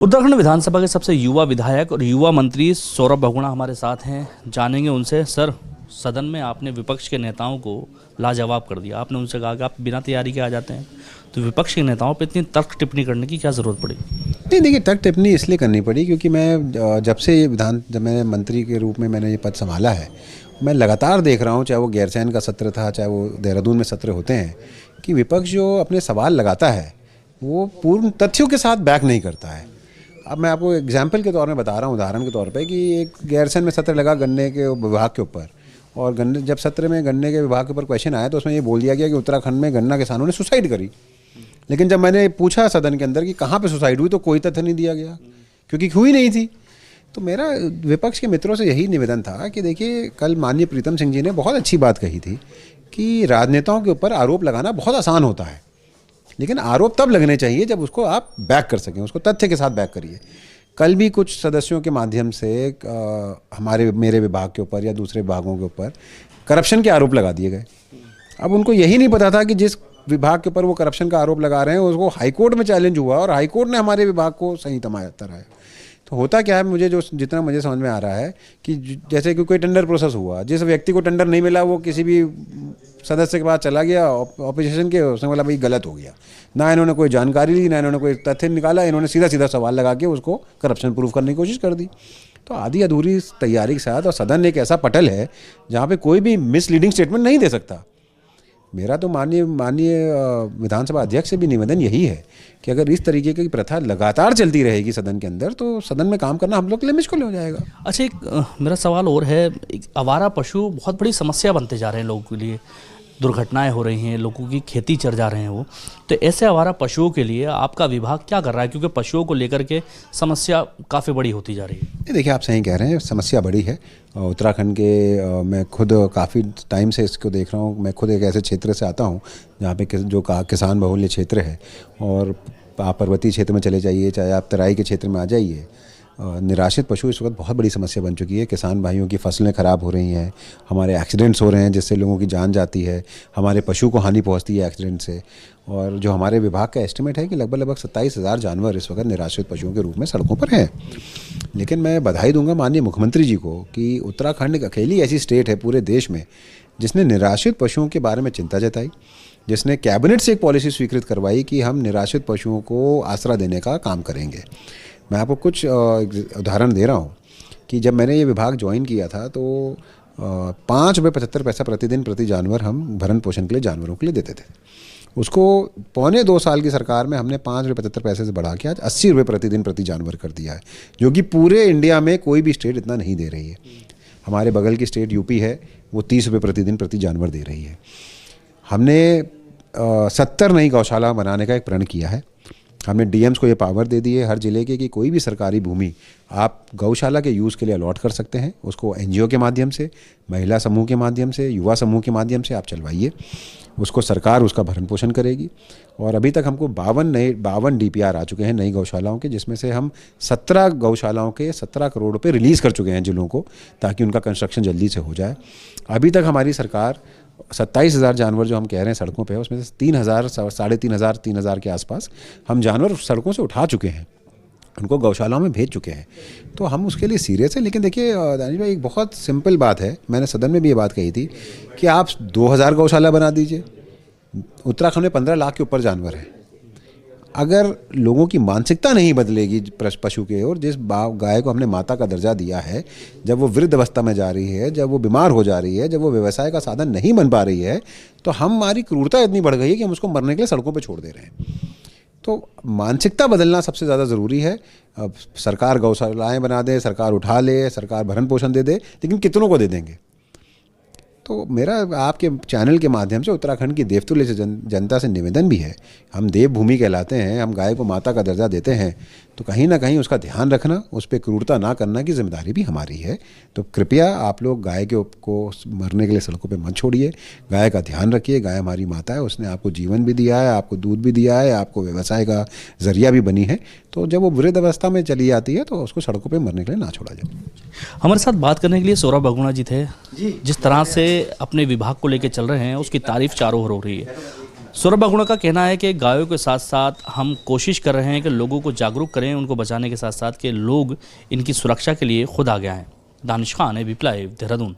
उत्तराखंड विधानसभा के सबसे युवा विधायक और युवा मंत्री सौरभ बहुगुणा हमारे साथ हैं। जानेंगे उनसे। सर, सदन में आपने विपक्ष के नेताओं को लाजवाब कर दिया। आपने उनसे कहा कि आप बिना तैयारी के आ जाते हैं, तो विपक्ष के नेताओं पर इतनी तर्क टिप्पणी करने की क्या ज़रूरत पड़ी? नहीं, देखिए, तर्क टिप्पणी इसलिए करनी पड़ी क्योंकि मैं जब मैंने मंत्री के रूप में मैंने ये पद संभाला है, मैं लगातार देख रहा हूँ, चाहे वो गैरसैंण का सत्र था, चाहे वो देहरादून में सत्र होते हैं, कि विपक्ष जो अपने सवाल लगाता है वो पूर्ण तथ्यों के साथ बैक नहीं करता है। अब मैं आपको एग्जाम्पल के तौर में बता रहा हूँ, उदाहरण के तौर पे, कि एक गैरसैंण में सत्र लगा गन्ने के विभाग के ऊपर, और जब सत्र में गन्ने के विभाग के ऊपर क्वेश्चन आया तो उसमें ये बोल दिया गया कि उत्तराखंड में गन्ना किसानों ने सुसाइड करी। लेकिन जब मैंने पूछा सदन के अंदर कि कहाँ पे सुसाइड हुई, तो कोई तथ्य नहीं दिया गया, क्योंकि हुई नहीं थी। तो मेरा विपक्ष के मित्रों से यही निवेदन था कि देखिए, कल माननीय प्रीतम सिंह जी ने बहुत अच्छी बात कही थी कि राजनेताओं के ऊपर आरोप लगाना बहुत आसान होता है, लेकिन आरोप तब लगने चाहिए जब उसको आप बैक कर सकें, उसको तथ्य के साथ बैक करिए। कल भी कुछ सदस्यों के माध्यम से मेरे विभाग के ऊपर या दूसरे विभागों के ऊपर करप्शन के आरोप लगा दिए गए। अब उनको यही नहीं पता था कि जिस विभाग के ऊपर वो करप्शन का आरोप लगा रहे हैं उसको हाईकोर्ट में चैलेंज हुआ और हाईकोर्ट ने हमारे विभाग को सही कराया। तो होता क्या है, जितना मुझे समझ में आ रहा है कि जैसे कि कोई टेंडर प्रोसेस हुआ, जिस व्यक्ति को टेंडर नहीं मिला वो किसी भी सदस्य के पास चला गया ऑपोजिशन के, उसने बोला भाई गलत हो गया। ना इन्होंने कोई जानकारी ली, ना इन्होंने कोई तथ्य निकाला, इन्होंने सीधा सीधा सवाल लगा के उसको करप्शन प्रूफ करने की कोशिश कर दी। तो आधी अधूरी तैयारी के साथ, और सदन एक ऐसा पटल है जहाँ पे कोई भी मिसलीडिंग स्टेटमेंट नहीं दे सकता। मेरा तो माननीय विधानसभा अध्यक्ष से भी निवेदन यही है कि अगर इस तरीके की प्रथा लगातार चलती रहेगी सदन के अंदर, तो सदन में काम करना हम लोग के लिए मुश्किल हो जाएगा। अच्छा, एक मेरा सवाल और है। आवारा पशु बहुत बड़ी समस्या बनते जा रहे हैं लोगों के लिए। दुर्घटनाएं हो रही हैं, लोगों की खेती चर जा रहे हैं वो। तो ऐसे आवारा पशुओं के लिए आपका विभाग क्या कर रहा है? क्योंकि पशुओं को लेकर के समस्या काफ़ी बड़ी होती जा रही है। देखिए, आप सही कह रहे हैं, समस्या बड़ी है। उत्तराखंड के मैं खुद काफ़ी टाइम से इसको देख रहा हूँ। मैं खुद एक ऐसे क्षेत्र से आता हूँ जहाँ पे जो किसान बहुल्य क्षेत्र है, और आप पर्वतीय क्षेत्र में चले जाइए, चाहे आप तराई के क्षेत्र में आ जाइए, निराश्रित पशु इस वक्त बहुत बड़ी समस्या बन चुकी है। किसान भाइयों की फसलें ख़राब हो रही हैं, हमारे एक्सीडेंट्स हो रहे हैं जिससे लोगों की जान जाती है, हमारे पशु को हानि पहुंचती है एक्सीडेंट से। और जो हमारे विभाग का एस्टिमेट है कि लगभग 27,000 जानवर इस वक्त निराश्रित पशुओं के रूप में सड़कों पर हैं। लेकिन मैं बधाई दूंगा माननीय मुख्यमंत्री जी को कि उत्तराखंड एक अकेली ऐसी स्टेट है पूरे देश में जिसने निराश्रित पशुओं के बारे में चिंता जताई, जिसने कैबिनेट से एक पॉलिसी स्वीकृत करवाई कि हम निराश्रित पशुओं को आसरा देने का काम करेंगे। मैं आपको कुछ उदाहरण दे रहा हूँ कि जब मैंने ये विभाग ज्वाइन किया था तो 5.75 रुपये प्रतिदिन प्रति जानवर हम भरण पोषण के लिए जानवरों के लिए देते थे। उसको 2.25 साल की सरकार में हमने 5.75 रुपये से बढ़ा के आज 80 रुपये प्रतिदिन प्रति जानवर कर दिया है, जो कि पूरे इंडिया में कोई भी स्टेट इतना नहीं दे रही है। हमारे बगल की स्टेट यूपी है, वो 30 रुपये प्रतिदिन प्रति जानवर दे रही है। हमने 70 नई गौशाला बनाने का एक प्रण किया है। हमने डीएम्स को ये पावर दे दी है हर ज़िले के कि कोई भी सरकारी भूमि आप गौशाला के यूज़ के लिए अलॉट कर सकते हैं। उसको एनजीओ के माध्यम से, महिला समूह के माध्यम से, युवा समूह के माध्यम से आप चलवाइए, उसको सरकार उसका भरण पोषण करेगी। और अभी तक हमको 52 डीपीआर आ चुके हैं नई गौशालाओं के, जिसमें से हम 17 गौशालाओं के 17 करोड़ रुपये रिलीज़ कर चुके हैं जिलों को, ताकि उनका कंस्ट्रक्शन जल्दी से हो जाए। अभी तक हमारी सरकार 27,000 जानवर जो हम कह रहे हैं सड़कों पे है, उसमें से 3,000, 3,500 के आसपास हम जानवर सड़कों से उठा चुके हैं, उनको गौशालाओं में भेज चुके हैं। तो हम उसके लिए सीरियस हैं। लेकिन देखिए दानिश भाई, एक बहुत सिंपल बात है, मैंने सदन में भी ये बात कही थी कि आप 2,000 गौशाला बना दीजिए। उत्तराखंड में 15 लाख के ऊपर जानवर हैं। अगर लोगों की मानसिकता नहीं बदलेगी पशु के, और जिस गाय को हमने माता का दर्जा दिया है, जब वो वृद्ध अवस्था में जा रही है, जब वो बीमार हो जा रही है, जब वो व्यवसाय का साधन नहीं बन पा रही है, तो हमारी क्रूरता इतनी बढ़ गई है कि हम उसको मरने के लिए सड़कों पे छोड़ दे रहे हैं। तो मानसिकता बदलना सबसे ज़्यादा ज़रूरी है। अब सरकार गौशालाएँ बना दे, सरकार उठा ले, सरकार भरण पोषण दे दे, लेकिन कितनों को दे देंगे? तो मेरा आपके चैनल के माध्यम से उत्तराखंड की देवतुल्य से जनता से निवेदन भी है। हम देवभूमि कहलाते हैं, हम गाय को माता का दर्जा देते हैं, तो कहीं ना कहीं उसका ध्यान रखना, उस पर क्रूरता ना करना की जिम्मेदारी भी हमारी है। तो कृपया आप लोग गाय को मरने के लिए सड़कों पे मत छोड़िए, गाय का ध्यान रखिए। गाय हमारी माता है, उसने आपको जीवन भी दिया है, आपको दूध भी दिया है, आपको व्यवसाय का जरिया भी बनी है। तो जब वो वृद्ध अवस्था में चली जाती है तो उसको सड़कों पर मरने के लिए ना छोड़ा जाए। हमारे साथ बात करने के लिए सौरभ बहुगुणा जी थे। जिस तरह से अपने विभाग को लेकर चल रहे हैं उसकी तारीफ चारों ओर हो रही है। सौरभ बागुणा का कहना है कि गायों के साथ साथ हम कोशिश कर रहे हैं कि लोगों को जागरूक करें, उनको बचाने के साथ साथ कि लोग इनकी सुरक्षा के लिए खुद आगे आएँ। Danish Khan, ABP live, Dehradun.